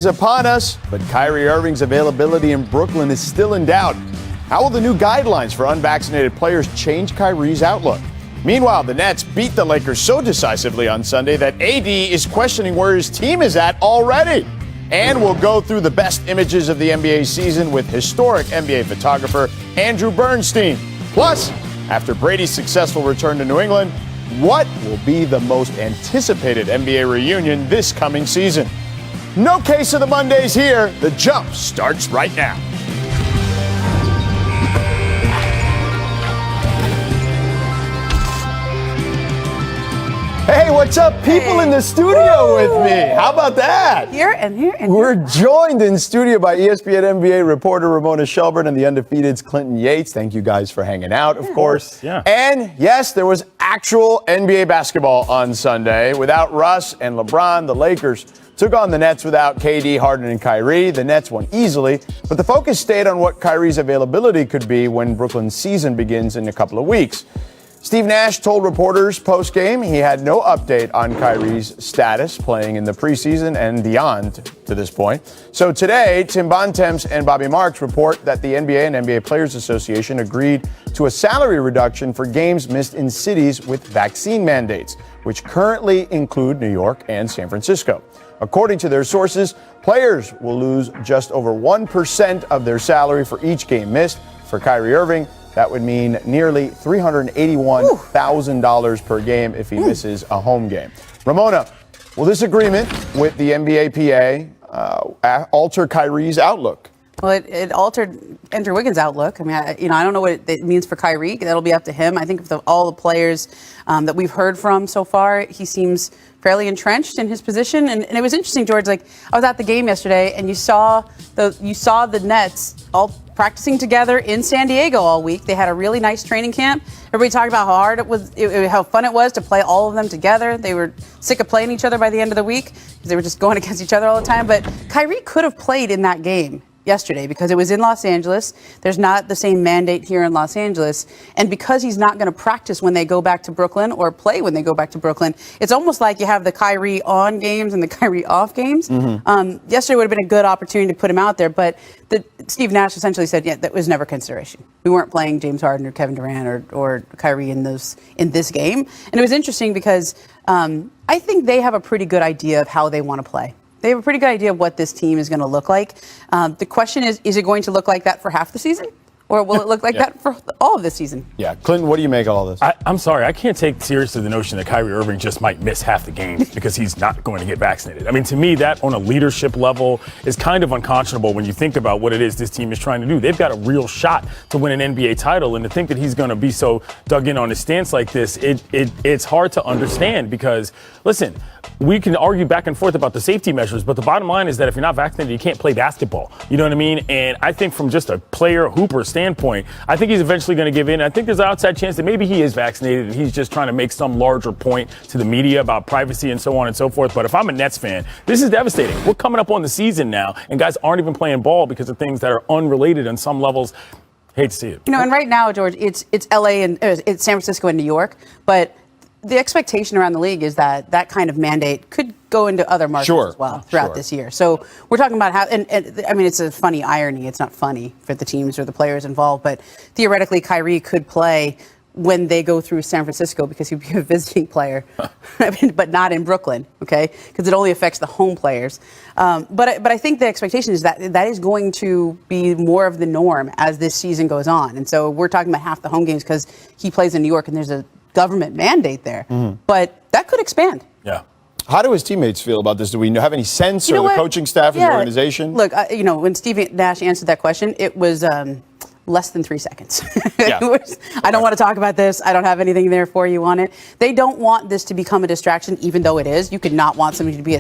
Upon us, but Kyrie Irving's availability in Brooklyn is still in doubt. How will the new guidelines for unvaccinated players change Kyrie's outlook? Meanwhile, the Nets beat the Lakers so decisively on Sunday that AD is questioning where his team is at already. And we'll go through the best images of the NBA season with historic NBA photographer Andrew Bernstein. Plus, after Brady's successful return to New England, what will be the most anticipated NBA reunion this coming season? No case of the Mondays here. The Jump starts right now. Hey, what's up, people in the studio with me? How about that? Here and here and We're joined in studio by ESPN NBA reporter Ramona Shelburne and the undefeated's Clinton Yates. Thank you guys for hanging out, of course. Yeah. And yes, there was actual NBA basketball on Sunday. Without Russ and LeBron, the Lakers took on the Nets without KD, Harden, and Kyrie. The Nets won easily, but the focus stayed on what Kyrie's availability could be when Brooklyn's season begins in a couple of weeks. Steve Nash told reporters post-game he had no update on Kyrie's status playing in the preseason and beyond to this point. So today, Tim Bontemps and Bobby Marks report that the NBA and NBA Players Association agreed to a salary reduction for games missed in cities with vaccine mandates, which currently include New York and San Francisco. According to their sources, players will lose just over 1% of their salary for each game missed. For Kyrie Irving, that would mean nearly $381,000 per game if he misses a home game. Ramona, will this agreement with the NBAPA alter Kyrie's outlook? Well, it altered Andrew Wiggins' outlook. I mean, I don't know what it means for Kyrie. That'll be up to him. I think of all the players that we've heard from so far, he seems fairly entrenched in his position. And it was interesting, George. Like, I was at the game yesterday, and you saw the Nets all practicing together in San Diego all week. They had a really nice training camp. Everybody talked about how hard it was, how fun it was to play all of them together. They were sick of playing each other by the end of the week because they were just going against each other all the time. But Kyrie could have played in that game yesterday because it was in Los Angeles. There's not the same mandate here in Los Angeles. And because he's not going to practice when they go back to Brooklyn or play when they go back to Brooklyn, it's almost like you have the Kyrie on games and the Kyrie off games. Yesterday would have been a good opportunity to put him out there, but Steve Nash essentially said, yeah, that was never consideration. We weren't playing James Harden or Kevin Durant or Kyrie in this game. And it was interesting because I think they have a pretty good idea of how they want to play. They have a pretty good idea of what this team is going to look like. The question is it going to look like that for half the season? Or will it look like that for all of the season? Yeah. Clinton, what do you make of all this? I'm sorry. I can't take seriously the notion that Kyrie Irving just might miss half the games because he's not going to get vaccinated. I mean, to me, that on a leadership level is kind of unconscionable when you think about what it is this team is trying to do. They've got a real shot to win an NBA title, and to think that he's going to be so dug in on his stance like this, it's hard to understand because, listen, we can argue back and forth about the safety measures, but the bottom line is that if you're not vaccinated, you can't play basketball. You know what I mean? And I think from just a player hooper standpoint, I think he's eventually going to give in. I think there's an outside chance that maybe he is vaccinated and he's just trying to make some larger point to the media about privacy and so on and so forth. But if I'm a Nets fan, this is devastating. We're coming up on the season now, and guys aren't even playing ball because of things that are unrelated on some levels. Hate to see it. And right now, George, it's LA and it's San Francisco and New York, but the expectation around the league is that kind of mandate could go into other markets as well throughout this year. So we're talking about how, and I mean, it's a funny irony. It's not funny for the teams or the players involved, but theoretically, Kyrie could play when they go through San Francisco because he'd be a visiting player, but not in Brooklyn, okay? Because it only affects the home players. But I think the expectation is that is going to be more of the norm as this season goes on. And so we're talking about half the home games because he plays in New York and there's a government mandate there. But that could expand. Yeah. How do his teammates feel about this? Do we have any sense, or the coaching staff and the organization? Look, when Steve Nash answered that question, it was less than 3 seconds. Yeah. I don't want to talk about this. I don't have anything there for you on it. They don't want this to become a distraction, even though it is. You could not want something to be a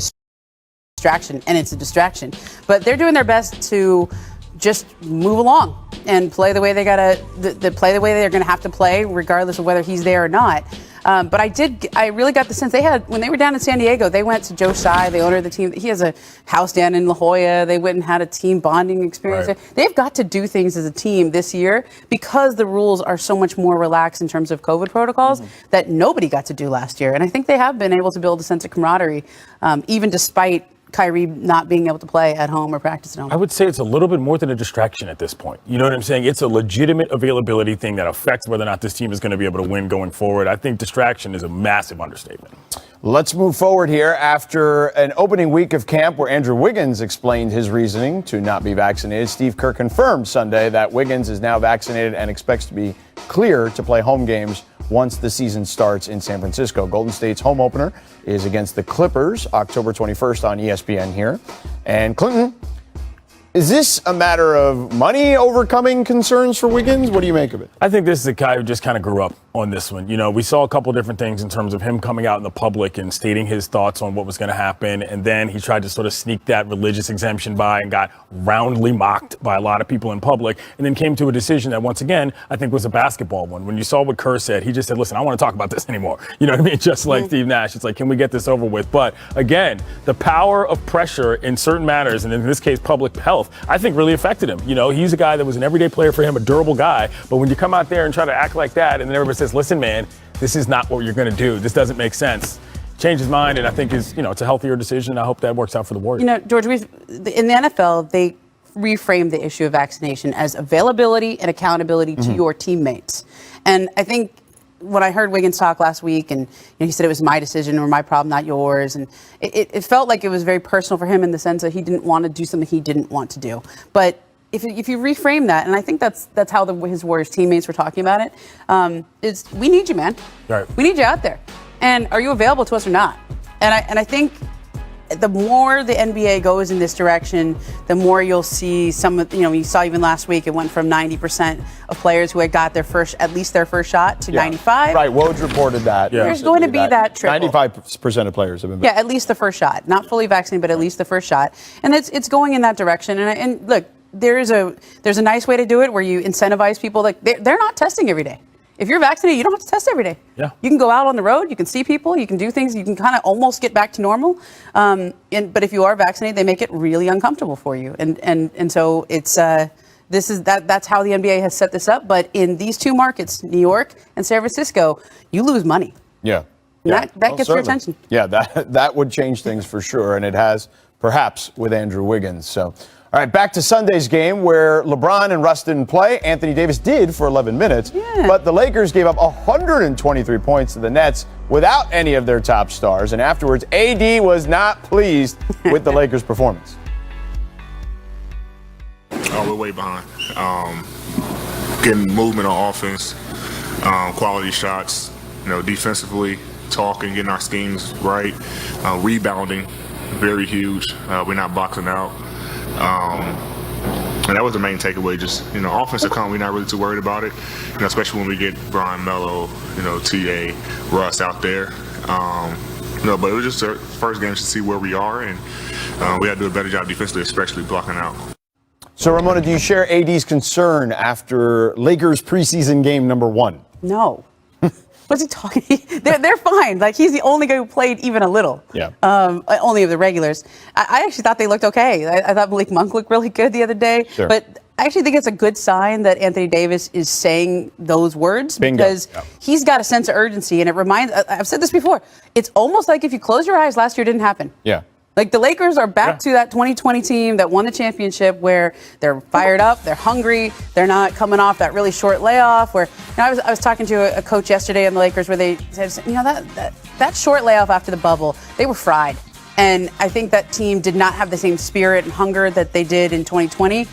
distraction, and it's a distraction. But they're doing their best to just move along and play the way they play the way they're going to have to play, regardless of whether he's there or not. But I really got the sense when they were down in San Diego, they went to Joe Tsai, the owner of the team. He has a house down in La Jolla. They went and had a team bonding experience. Right. They've got to do things as a team this year because the rules are so much more relaxed in terms of COVID protocols that nobody got to do last year. And I think they have been able to build a sense of camaraderie, even despite Kyrie not being able to play at home or practice at home? I would say it's a little bit more than a distraction at this point. You know what I'm saying? It's a legitimate availability thing that affects whether or not this team is going to be able to win going forward. I think distraction is a massive understatement. Let's move forward here after an opening week of camp where Andrew Wiggins explained his reasoning to not be vaccinated. Steve Kerr confirmed Sunday that Wiggins is now vaccinated and expects to be clear to play home games once the season starts in San Francisco. Golden State's home opener is against the Clippers, October 21st on ESPN here. And Clinton, is this a matter of money overcoming concerns for Wiggins? What do you make of it? I think this is a guy who just kind of grew up on this one. You know, we saw a couple different things in terms of him coming out in the public and stating his thoughts on what was going to happen. And then he tried to sort of sneak that religious exemption by and got roundly mocked by a lot of people in public. And then came to a decision that, once again, I think was a basketball one. When you saw what Kerr said, he just said, listen, I don't want to talk about this anymore. You know what I mean? Just like Steve Nash. It's like, can we get this over with? But again, the power of pressure in certain matters, and in this case, public health, I think really affected him. You know, he's a guy that was an everyday player for him, a durable guy. But when you come out there and try to act like that, and then everybody says, listen, man, this is not what you're going to do. This doesn't make sense. Change his mind, and I think it's a healthier decision. I hope that works out for the Warriors. You know, George, in the NFL, they reframe the issue of vaccination as availability and accountability to your teammates. And I think when I heard Wiggins talk last week, and he said it was my decision or my problem, not yours, and it felt like it was very personal for him in the sense that he didn't want to do something he didn't want to do. But if you reframe that, and I think that's how his Warriors teammates were talking about it, is we need you, man. Right. We need you out there. And are you available to us or not? And I think the more the NBA goes in this direction, the more you'll see you saw even last week, it went from 90% of players who had got at least their first shot to 95. Right, Woj reported that. Yeah. There's going to be that trickle. 95% of players have been Yeah, at least the first shot. Not fully vaccinated, but at least the first shot. And it's going in that direction. And look, there's a nice way to do it where you incentivize people. Like they're not testing every day. If you're vaccinated, you don't have to test every day. Yeah. You can go out on the road, you can see people, you can do things, you can kind of almost get back to normal. But if you are vaccinated, they make it really uncomfortable for you. And so it's that's how the NBA has set this up. But in these two markets, New York and San Francisco, you lose money. Yeah. That gets your attention. Yeah, that would change things for sure, and it has perhaps with Andrew Wiggins. So, all right, back to Sunday's game where LeBron and Russ didn't play. Anthony Davis did for 11 minutes, but the Lakers gave up 123 points to the Nets without any of their top stars. And afterwards, AD was not pleased with the Lakers' performance. Oh, we're way behind. Getting movement on offense, quality shots, defensively, talking, getting our schemes right, rebounding, very huge. We're not boxing out. And that was the main takeaway. Just, offensive count, we're not really too worried about it. Especially when we get Brian, Melo, TA, Russ out there. But it was just our first game to see where we are, and we had to do a better job defensively, especially blocking out. So, Ramona, do you share AD's concern after Lakers preseason game number 1? No. What's he talking? They're fine. Like, he's the only guy who played even a little. Yeah. Only of the regulars. I actually thought they looked okay. I thought Malik Monk looked really good the other day. Sure. But I actually think it's a good sign that Anthony Davis is saying those words. Bingo. Because he's got a sense of urgency. And it reminds, I've said this before, it's almost like if you close your eyes, last year didn't happen. Yeah. Like, the Lakers are back to that 2020 team that won the championship, where they're fired up, they're hungry, they're not coming off that really short layoff. Where I was talking to a coach yesterday on the Lakers where they said, that short layoff after the bubble, they were fried. And I think that team did not have the same spirit and hunger that they did in 2020.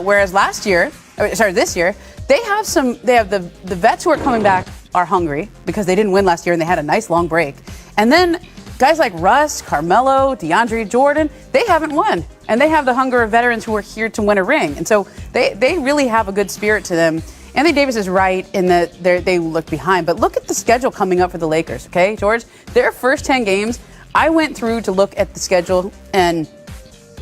Whereas this year, they have the vets who are coming back are hungry because they didn't win last year and they had a nice long break. And then guys like Russ, Carmelo, DeAndre Jordan, they haven't won. And they have the hunger of veterans who are here to win a ring. And so they really have a good spirit to them. Anthony Davis is right in that they look behind. But look at the schedule coming up for the Lakers, okay, George? Their first 10 games, I went through to look at the schedule, and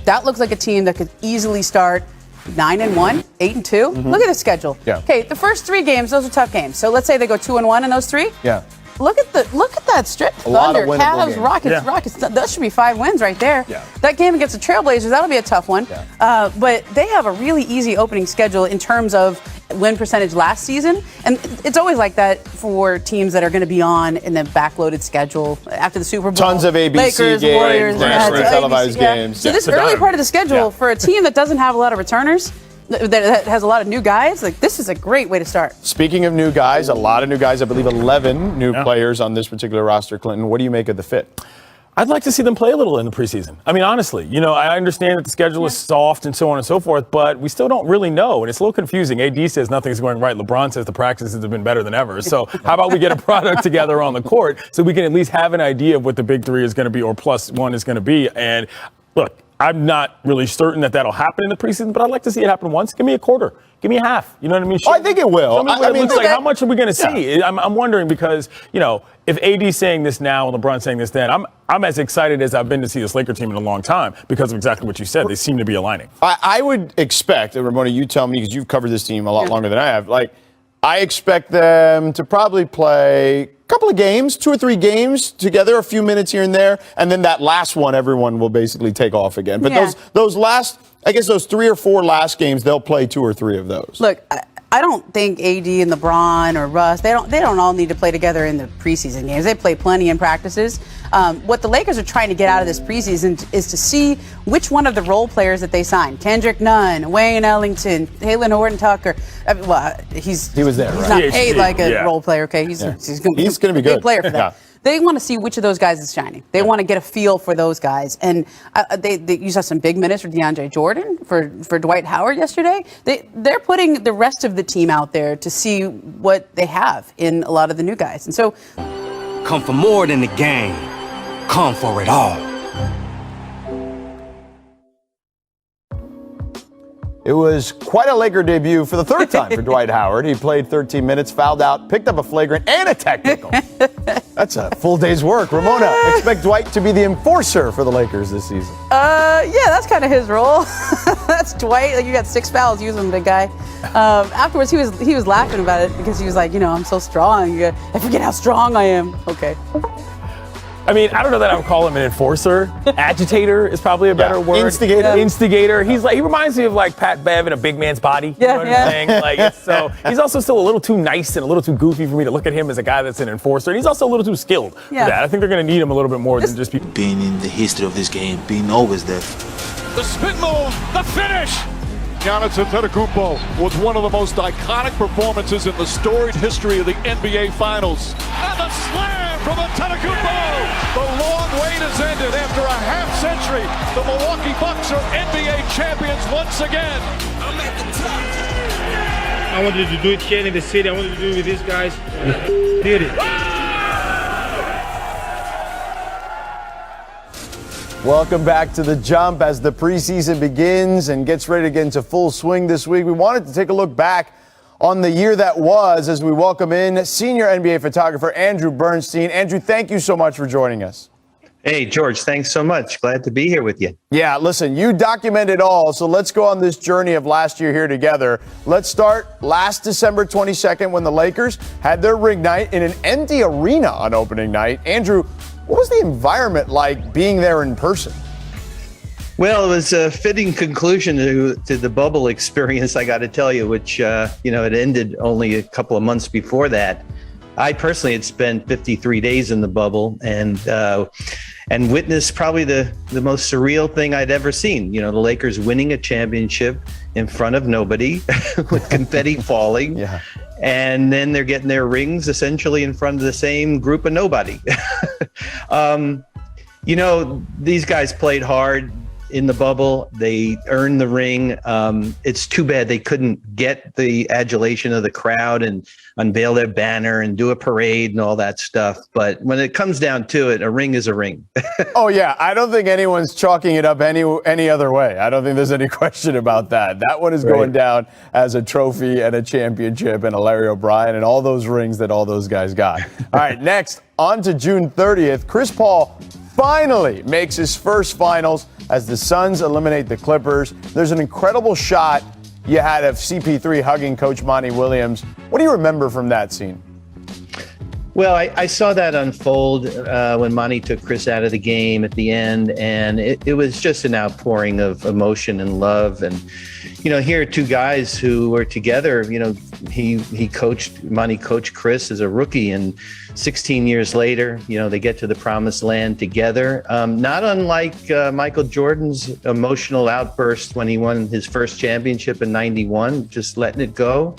that looks like a team that could easily start 9-1, 8-2. Look at the schedule. Yeah. Okay, the first 3 games, those are tough games. So let's say they go 2-1 in those 3. Yeah. look at that strip. lot of Thunder, winnable Cavs, games. Rockets. That should be 5 wins right there. Yeah. That game against the Trailblazers, that'll be a tough one. Yeah. But they have a really easy opening schedule in terms of win percentage last season, and it's always like that for teams that are going to be on in the backloaded schedule after the Super Bowl. Tons of ABC Lakers, games, Warriors, nationally Nets, televised ABC, yeah. games. So Yeah. this So early done. part of the schedule Yeah. for a team that doesn't have a lot of returners, that has a lot of new guys, like this is a great way to start. Speaking of new guys, a lot of new guys, I believe 11 new players on this particular roster, Clinton. What do you make of the fit? I'd like to see them play a little in the preseason. I mean, honestly, I understand that the schedule is soft and so on and so forth, but we still don't really know, and it's a little confusing. AD says nothing's going right. LeBron says the practices have been better than ever. So how about we get a product together on the court so we can at least have an idea of what the big three is going to be or plus one is going to be? And look, I'm not really certain that that'll happen in the preseason, but I'd like to see it happen once. Give me a quarter. Give me a half. You know what I mean? I think it will. Show me what it looks like. okay. How much are we going to see? I'm wondering because, if AD's saying this now and LeBron's saying this then, I'm as excited as I've been to see this Laker team in a long time because of exactly what you said. They seem to be aligning. I would expect, and Ramona, you tell me because you've covered this team a lot longer than I have. I expect them to probably play a couple of games, 2 or 3 games together, a few minutes here and there, and then that last one, everyone will basically take off again. But those last, I guess those 3 or 4 last games, they'll play 2 or 3 of those. Look, I don't think AD and LeBron or Russ, they don't all need to play together in the preseason games. They play plenty in practices. What the Lakers are trying to get out of this preseason is to see which one of the role players that they sign. Kendrick Nunn, Wayne Ellington, Halen Horton-Tucker. He was there, He's right? not PhD, paid like a yeah. role player, okay? He's going to be a good. big player for them. Yeah. They want to see which of those guys is shining. They want to get a feel for those guys. And you saw some big minutes for DeAndre Jordan, for Dwight Howard yesterday. They're putting the rest of the team out there to see what they have in a lot of the new guys. And so, Come for more than the game. Come for it all. It was quite a Laker debut for the 3rd time for Dwight Howard. He played 13 minutes, fouled out, picked up a flagrant and a technical. That's a full day's work. Ramona, expect Dwight to be the enforcer for the Lakers this season. yeah, that's kind of his role. That's Dwight. Like, you got 6 fouls, use them, big guy. Afterwards, he was laughing about it because he was like, I'm so strong. I forget how strong I am. Okay. I mean, I don't know that I would call him an enforcer. Agitator is probably a better word. Instigator. Instigator. He reminds me of like Pat Bev in a big man's body. Yeah, You know what I'm saying? So he's also still a little too nice and a little too goofy for me to look at him as a guy that's an enforcer. And he's also a little too skilled for that. I think they're going to need him a little bit more than just be. Being in the history of this game, being always there. The spin move, the finish. Giannis Antetokounmpo was one of the most iconic performances in the storied history of the NBA Finals. And the slam from Antetokounmpo. The long wait has ended after a half century. The Milwaukee Bucks are NBA champions once again. I wanted to do it here in the city. I wanted to do it with these guys. Did it. Welcome back to The Jump as the preseason begins and gets ready to get into full swing this week. We wanted to take a look back on the year that was as we welcome in senior NBA photographer Andrew Bernstein. Andrew, thank you so much for joining us. Hey, George, thanks so much. Glad to be here with you. Yeah, listen, you document it all, so let's go on this journey of last year here together. Let's start last December 22nd when the Lakers had their ring night in an empty arena on opening night. Andrew, what was the environment like being there in person? Well, it was a fitting conclusion to the bubble experience, I got to tell you, which, it ended only a couple of months before that. I personally had spent 53 days in the bubble and witnessed probably the most surreal thing I'd ever seen. The Lakers winning a championship in front of nobody with confetti falling. Yeah. And then they're getting their rings essentially in front of the same group of nobody. These guys played hard in the bubble. They earned the ring. It's too bad they couldn't get the adulation of the crowd and unveil their banner and do a parade and all that stuff. But when it comes down to it, a ring is a ring. Oh, yeah. I don't think anyone's chalking it up any other way. I don't think there's any question about that. That one is going down as a trophy and a championship and a Larry O'Brien and all those rings that all those guys got. All right, next, on to June 30th. Chris Paul finally makes his first finals as the Suns eliminate the Clippers. There's an incredible shot you had of CP3 hugging Coach Monty Williams. What do you remember from that scene? Well, I saw that unfold when Monty took Chris out of the game at the end, and it was just an outpouring of emotion and love. And, here are two guys who were together. Monty coached Chris as a rookie, and 16 years later, they get to the promised land together. Not unlike Michael Jordan's emotional outburst when he won his first championship in '91, just letting it go.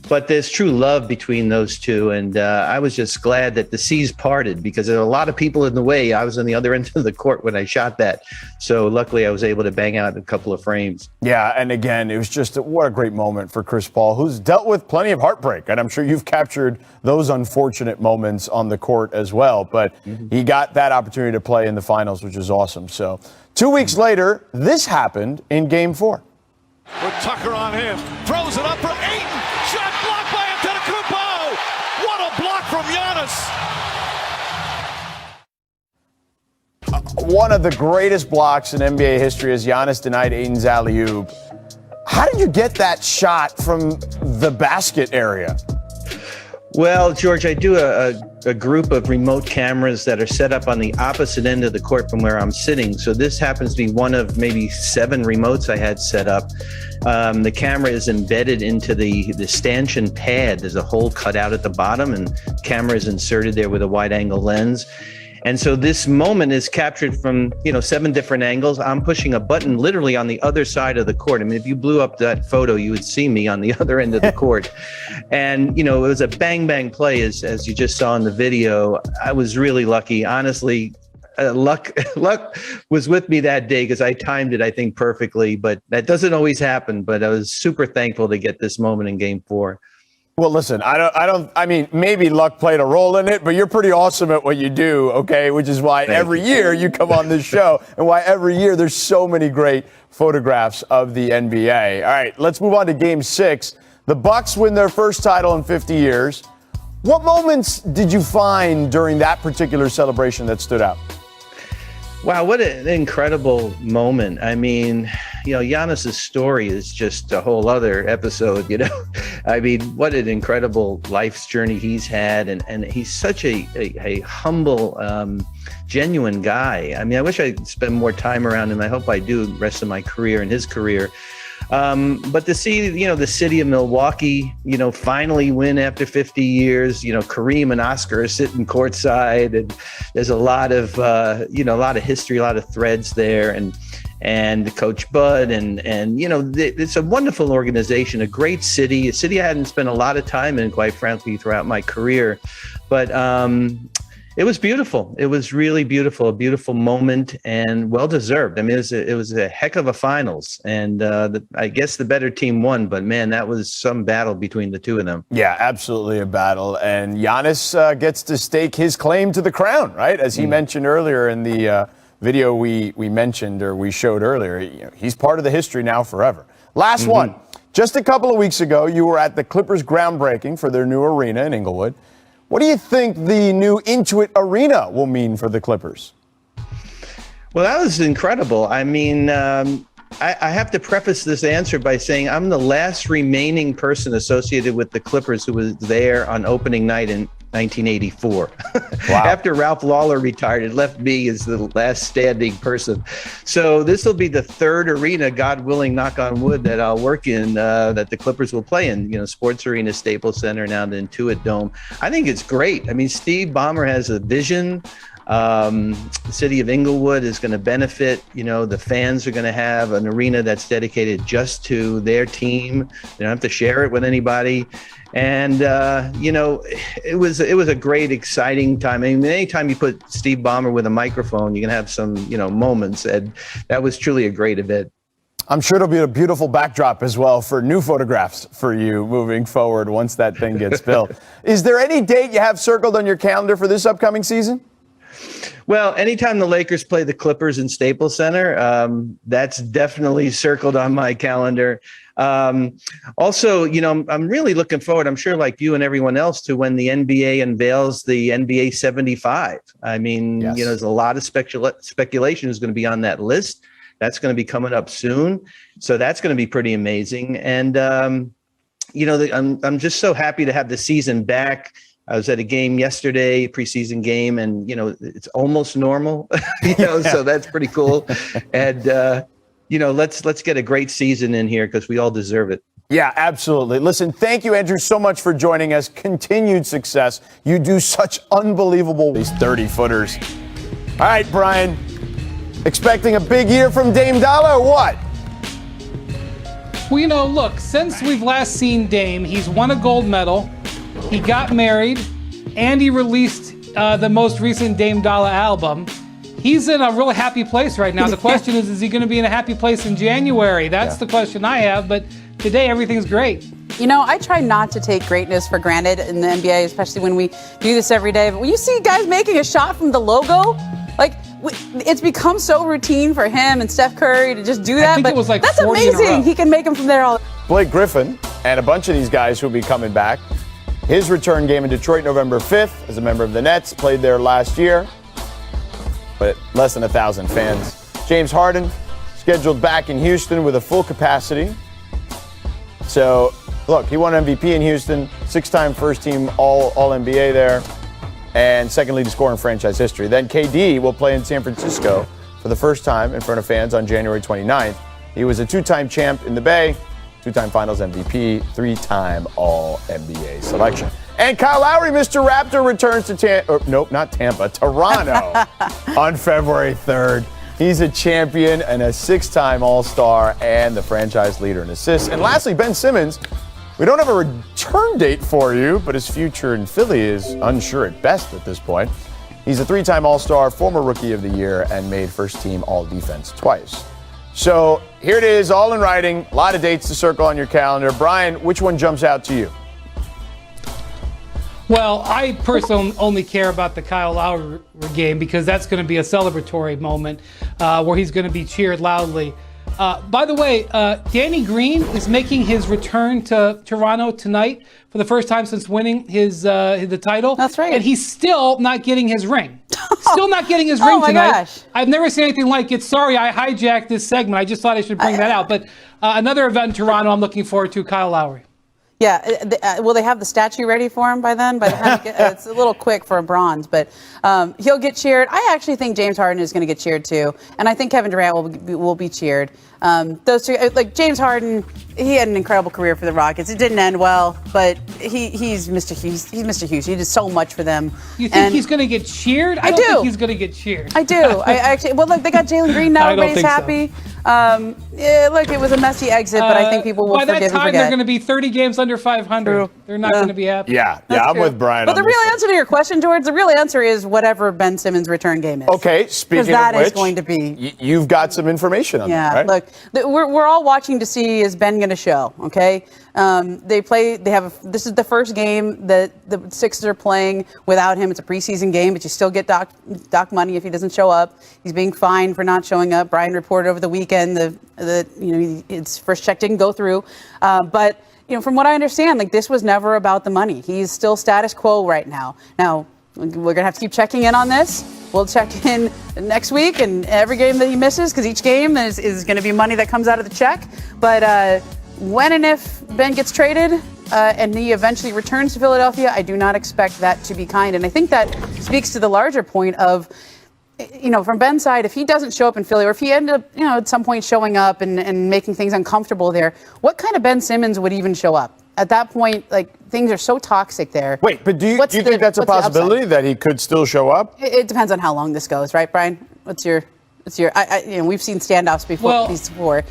But there's true love between those two. And I was just glad that the seas parted because there were a lot of people in the way. I was on the other end of the court when I shot that. So luckily I was able to bang out a couple of frames. Yeah, and again, it was just what a great moment for Chris Paul, who's dealt with plenty of heartbreak. And I'm sure you've captured those unfortunate moments on the court as well. But he got that opportunity to play in the finals, which is awesome. So 2 weeks later, this happened in Game 4. With Tucker on him. Throws it up for Ayton. Shot blocked by Antetokounmpo. What a block from Giannis. One of the greatest blocks in NBA history as Giannis denied Ayton's alley-oop. How did you get that shot from the basket area? Well, George, I do a group of remote cameras that are set up on the opposite end of the court from where I'm sitting. So this happens to be one of maybe 7 remotes I had set up. The camera is embedded into the stanchion pad. There's a hole cut out at the bottom, and camera is inserted there with a wide-angle lens. And so this moment is captured from, 7 different angles. I'm pushing a button literally on the other side of the court. I mean, if you blew up that photo, you would see me on the other end of the court. And, it was a bang, bang play, as you just saw in the video. I was really lucky. Honestly, luck was with me that day because I timed it, I think, perfectly. But that doesn't always happen. But I was super thankful to get this moment in Game 4. Well, listen, I mean, maybe luck played a role in it, but you're pretty awesome at what you do, okay? Which is why every year you come on this show and why every year there's so many great photographs of the NBA. All right, let's move on to Game 6. The Bucks win their first title in 50 years. What moments did you find during that particular celebration that stood out? Wow, what an incredible moment. I mean, Giannis's story is just a whole other episode, I mean, what an incredible life's journey he's had. And he's such a humble, genuine guy. I mean, I wish I could spend more time around him. I hope I do the rest of my career and his career. But to see, the city of Milwaukee, finally win after 50 years, Kareem and Oscar are sitting courtside, and there's a lot of history, a lot of threads there, and Coach Bud, and it's a wonderful organization, a great city, a city I hadn't spent a lot of time in, quite frankly, throughout my career, but it was beautiful. It was really beautiful, a beautiful moment, and well-deserved. I mean, it was a heck of a finals, and I guess the better team won, but man, that was some battle between the two of them. Yeah, absolutely a battle, and Giannis gets to stake his claim to the crown, right? As he mentioned earlier in the video we mentioned, or we showed earlier, he's part of the history now forever. Last one. Just a couple of weeks ago, you were at the Clippers groundbreaking for their new arena in Inglewood. What do you think the new Intuit Arena will mean for the Clippers? Well, that was incredible. I mean, I have to preface this answer by saying I'm the last remaining person associated with the Clippers who was there on opening night in 1984. Wow. After Ralph Lawler retired, it left me as the last standing person. So this will be the third arena, God willing, knock on wood, that I'll work in, that the Clippers will play in, Sports Arena, Staples Center, now the Intuit Dome. I think it's great. I mean, Steve Ballmer has a vision. The city of Inglewood is going to benefit. The fans are going to have an arena that's dedicated just to their team. They don't have to share it with anybody. And, it was a great, exciting time. I mean, anytime you put Steve Ballmer with a microphone, you can have some, moments. And that was truly a great event. I'm sure it'll be a beautiful backdrop as well for new photographs for you moving forward once that thing gets built. Is there any date you have circled on your calendar for this upcoming season? Well, anytime the Lakers play the Clippers in Staples Center, that's definitely circled on my calendar. Also, I'm really looking forward, I'm sure like you and everyone else, to when the NBA unveils the NBA 75. I mean, yes. There's a lot of speculation who's going to be on that list. That's going to be coming up soon. So that's going to be pretty amazing. And, I'm just so happy to have the season back. I was at a game yesterday, preseason game, and it's almost normal. So that's pretty cool. And let's get a great season in here because we all deserve it. Yeah, absolutely. Listen, thank you, Andrew, so much for joining us. Continued success. You do such unbelievable these 30-footers. All right, Brian, expecting a big year from Dame Dollar or what? Well, look, since we've last seen Dame, he's won a gold medal, he got married, and he released the most recent Dame Dollar album. He's in a really happy place right now. The question is he going to be in a happy place in January? That's the question I have, but today everything's great. I try not to take greatness for granted in the NBA, especially when we do this every day. But when you see guys making a shot from the logo, it's become so routine for him and Steph Curry to just do that. I think it was like that's 40 in a row. amazing. He can make them from there all. Blake Griffin and a bunch of these guys who will be coming back. His return game in Detroit, November 5th, as a member of the Nets, played there last year, but less than 1,000 fans. James Harden scheduled back in Houston with a full capacity. So, look, he won MVP in Houston, 6-time first-team All-NBA there, and second leading scorer in franchise history. Then KD will play in San Francisco for the first time in front of fans on January 29th. He was a 2-time champ in the Bay, 2-time Finals MVP, 3-time All-NBA selection. And Kyle Lowry, Mr. Raptor, returns to Toronto on February 3rd. He's a champion and a 6-time All-Star and the franchise leader in assists. And lastly, Ben Simmons. We don't have a return date for you, but his future in Philly is unsure at best at this point. He's a 3-time All-Star, former Rookie of the Year, and made first-team All-Defense twice. So here it is, all in writing. A lot of dates to circle on your calendar. Brian, which one jumps out to you? Well, I personally only care about the Kyle Lowry game because that's going to be a celebratory moment where he's going to be cheered loudly. By the way, Danny Green is making his return to Toronto tonight for the first time since winning the title. That's right. And he's still not getting his ring. Still not getting his ring tonight. Oh my gosh. I've never seen anything like it. Sorry, I hijacked this segment. I just thought I should bring that out. But another event in Toronto I'm looking forward to, Kyle Lowry. Yeah, will they have the statue ready for him by then? By the time it's a little quick for a bronze, but he'll get cheered. I actually think James Harden is going to get cheered too, and I think Kevin Durant will be cheered. Those two, like James Harden, he had an incredible career for the Rockets. It didn't end well, but he's Mr. Hughes. He's Mr. Hughes. He did so much for them. You think he's going to get cheered? I don't think he's going to get cheered. I do. I actually. Well, look, they got Jalen Green now. Everybody's happy. So. Look, it was a messy exit, but I think people will forgive and forget. By that time, they're going to be 30 games under 500. True. They're not going to be happy. Yeah, I'm with Brian. But the real answer to your question, George, the real answer is whatever Ben Simmons' return game is. Okay, speaking of which, that is going to be. You've got some information on that, right? Look, we're all watching to see, is Ben going to show? Okay, this is the first game that the Sixers are playing without him. It's a preseason game, but you still get doc money if he doesn't show up. He's being fined for not showing up. Brian reported over the weekend that his first check didn't go through, but. From what I understand, this was never about the money. He's still status quo right now. Now, we're going to have to keep checking in on this. We'll check in next week and every game that he misses, because each game is going to be money that comes out of the check. But when and if Ben gets traded and he eventually returns to Philadelphia, I do not expect that to be kind. And I think that speaks to the larger point of, from Ben's side, if he doesn't show up in Philly, or if he ended up, at some point showing up and making things uncomfortable there, what kind of Ben Simmons would even show up? At that point, things are so toxic there. Wait, but do you think that's a possibility that he could still show up? It depends on how long this goes, right, Brian? What's your? We've seen standoffs before.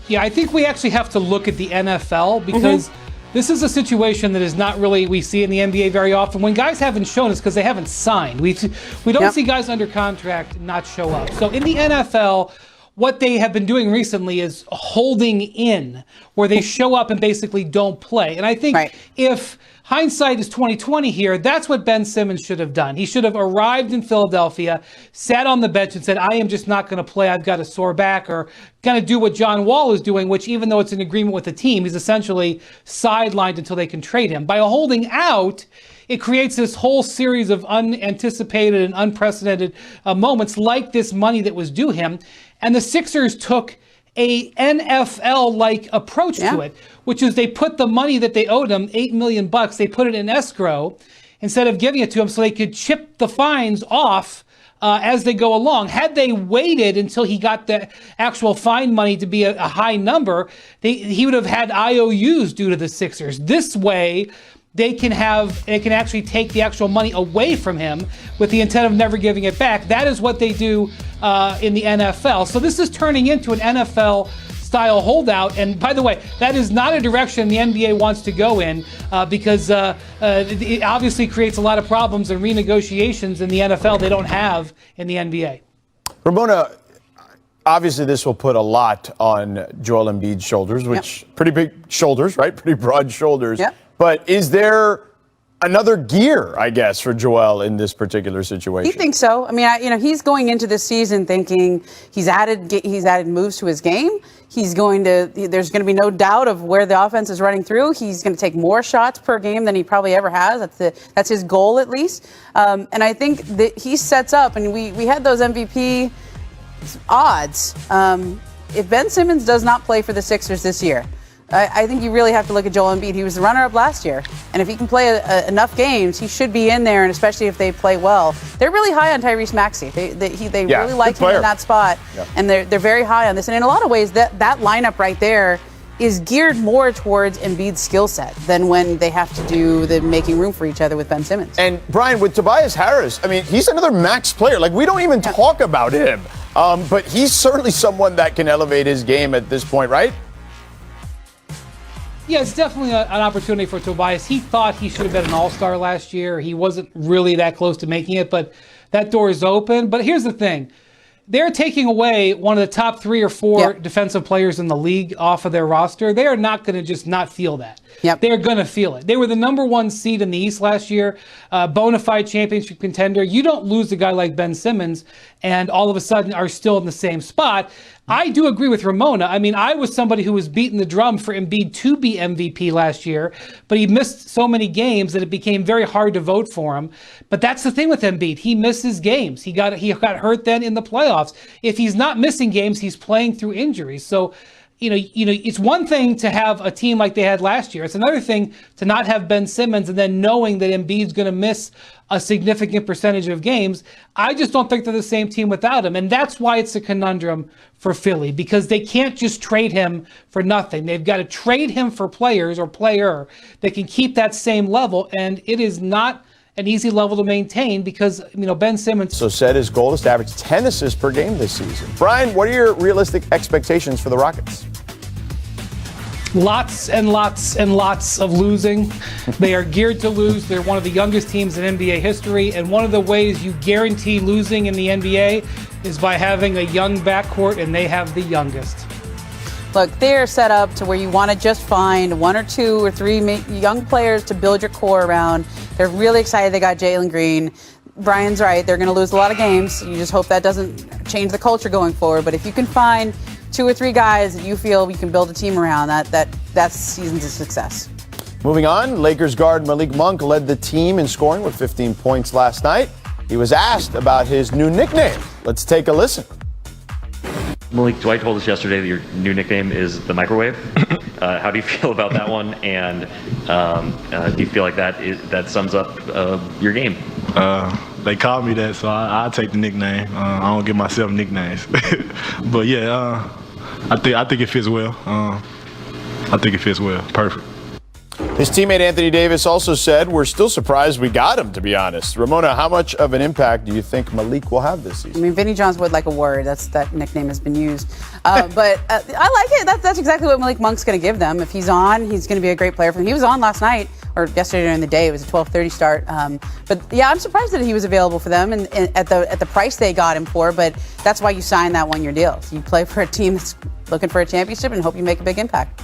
Yeah, I think we actually have to look at the NFL because this is a situation that is not really we see in the NBA very often. When guys haven't shown, it's because they haven't signed. We don't see guys under contract not show up. So in the NFL, what they have been doing recently is holding in, where they show up and basically don't play. And I think if hindsight is 20/20 here, that's what Ben Simmons should have done. He should have arrived in Philadelphia, sat on the bench and said, I am just not going to play. I've got a sore back, or kind of do what John Wall is doing, which even though it's an agreement with the team, he's essentially sidelined until they can trade him. By holding out, it creates this whole series of unanticipated and unprecedented moments like this money that was due him. And the Sixers took a NFL-like approach to it, which is they put the money that they owed him, $8 million, they put it in escrow instead of giving it to him so they could chip the fines off as they go along. Had they waited until he got the actual fine money to be a high number, he would have had IOUs due to the Sixers. This way, they can actually take the actual money away from him with the intent of never giving it back. That is what they do in the NFL. So this is turning into an NFL-style holdout. And by the way, that is not a direction the NBA wants to go in because it obviously creates a lot of problems and renegotiations in the NFL they don't have in the NBA. Ramona, obviously this will put a lot on Joel Embiid's shoulders, which pretty big shoulders, right? Pretty broad shoulders. Yep. But is there another gear, I guess, for Joel in this particular situation? He thinks so. I mean, he's going into this season thinking he's added moves to his game. There's going to be no doubt of where the offense is running through. He's going to take more shots per game than he probably ever has. That's his goal, at least. And I think that he sets up, and we had those MVP odds. If Ben Simmons does not play for the Sixers this year, I think you really have to look at Joel Embiid. He was the runner-up last year. And if he can play enough games, he should be in there, and especially if they play well. They're really high on Tyrese Maxey. They really like him in that spot, and they're very high on this. And in a lot of ways, that lineup right there is geared more towards Embiid's skill set than when they have to do the making room for each other with Ben Simmons. And, Brian, with Tobias Harris, I mean, he's another max player. Like, we don't even talk about him. But he's certainly someone that can elevate his game at this point, right? Yeah, it's definitely an opportunity for Tobias. He thought he should have been an all-star last year. He wasn't really that close to making it, but that door is open. But here's the thing. They're taking away one of the top 3 or 4 defensive players in the league off of their roster. They are not going to just not feel that. They're going to feel it. They were the number 1 seed in the East last year, bona fide championship contender. You don't lose a guy like Ben Simmons and all of a sudden are still in the same spot. I do agree with Ramona. I mean, I was somebody who was beating the drum for Embiid to be MVP last year, but he missed so many games that it became very hard to vote for him. But that's the thing with Embiid. He misses games. He got hurt then in the playoffs. If he's not missing games, he's playing through injuries. So, you know, it's one thing to have a team like they had last year. It's another thing to not have Ben Simmons and then knowing that Embiid's going to miss a significant percentage of games. I just don't think they're the same team without him. And that's why it's a conundrum for Philly, because they can't just trade him for nothing. They've got to trade him for players or player that can keep that same level. And it is not an easy level to maintain because, you know, Ben Simmons. So said his goal is to average 10 assists per game this season. Brian, what are your realistic expectations for the Rockets? Lots and lots and lots of losing. They are geared to lose. They're one of the youngest teams in NBA history. And one of the ways you guarantee losing in the NBA is by having a young backcourt, and they have the youngest. Look, they're set up to where you want to just find 1 or 2 or 3 young players to build your core around. They're really excited they got Jalen Green. Brian's right. They're going to lose a lot of games. You just hope that doesn't change the culture going forward. But if you can find 2 or 3 guys that you feel you can build a team around, that's season's a success. Moving on, Lakers guard Malik Monk led the team in scoring with 15 points last night. He was asked about his new nickname. Let's take a listen. Malik, Dwight told us yesterday that your new nickname is the Microwave. How do you feel about that one? And do you feel like that sums up your game? They called me that, so I'll take the nickname. I don't give myself nicknames. But yeah, I think it fits well. I think it fits well. Perfect. His teammate Anthony Davis also said, "We're still surprised we got him, to be honest." Ramona, how much of an impact do you think Malik will have this season? I mean, Vinny Johns would like a word. That nickname has been used. But I like it. That's exactly what Malik Monk's going to give them. If he's on, he's going to be a great player for them. He was on last night, or yesterday during the day. It was a 12:30 start. But yeah, I'm surprised that he was available for them and at the price they got him for. But that's why you sign that 1-year deal. So you play for a team that's looking for a championship and hope you make a big impact.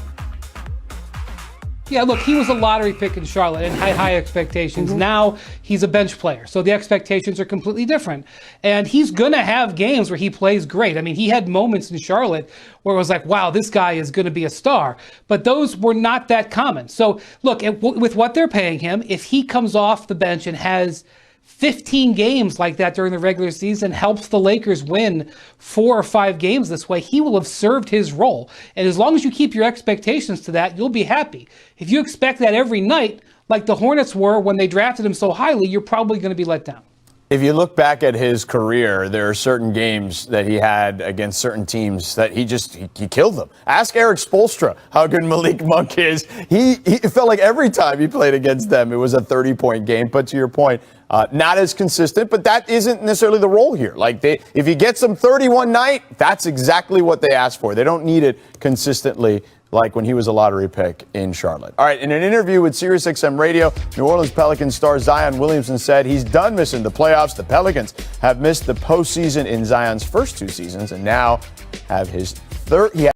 Yeah, look, he was a lottery pick in Charlotte and had high expectations. Now he's a bench player, so the expectations are completely different. And he's going to have games where he plays great. I mean, he had moments in Charlotte where it was like, wow, this guy is going to be a star. But those were not that common. So look, with what they're paying him, if he comes off the bench and has 15 games like that during the regular season, helps the Lakers win 4 or 5 games this way, he will have served his role. And as long as you keep your expectations to that, you'll be happy. If you expect that every night, like the Hornets were when they drafted him so highly, you're probably going to be let down. If you look back at his career, there are certain games that he had against certain teams that he killed them. Ask Eric Spoelstra how good Malik Monk is. He felt like every time he played against them, it was a 30-point game. But to your point, not as consistent, but that isn't necessarily the role here. Like if you get some 31 night, that's exactly what they asked for. They don't need it consistently like when he was a lottery pick in Charlotte. All right, in an interview with SiriusXM Radio, New Orleans Pelicans star Zion Williamson said he's done missing the playoffs. The Pelicans have missed the postseason in Zion's first 2 seasons and now have his third.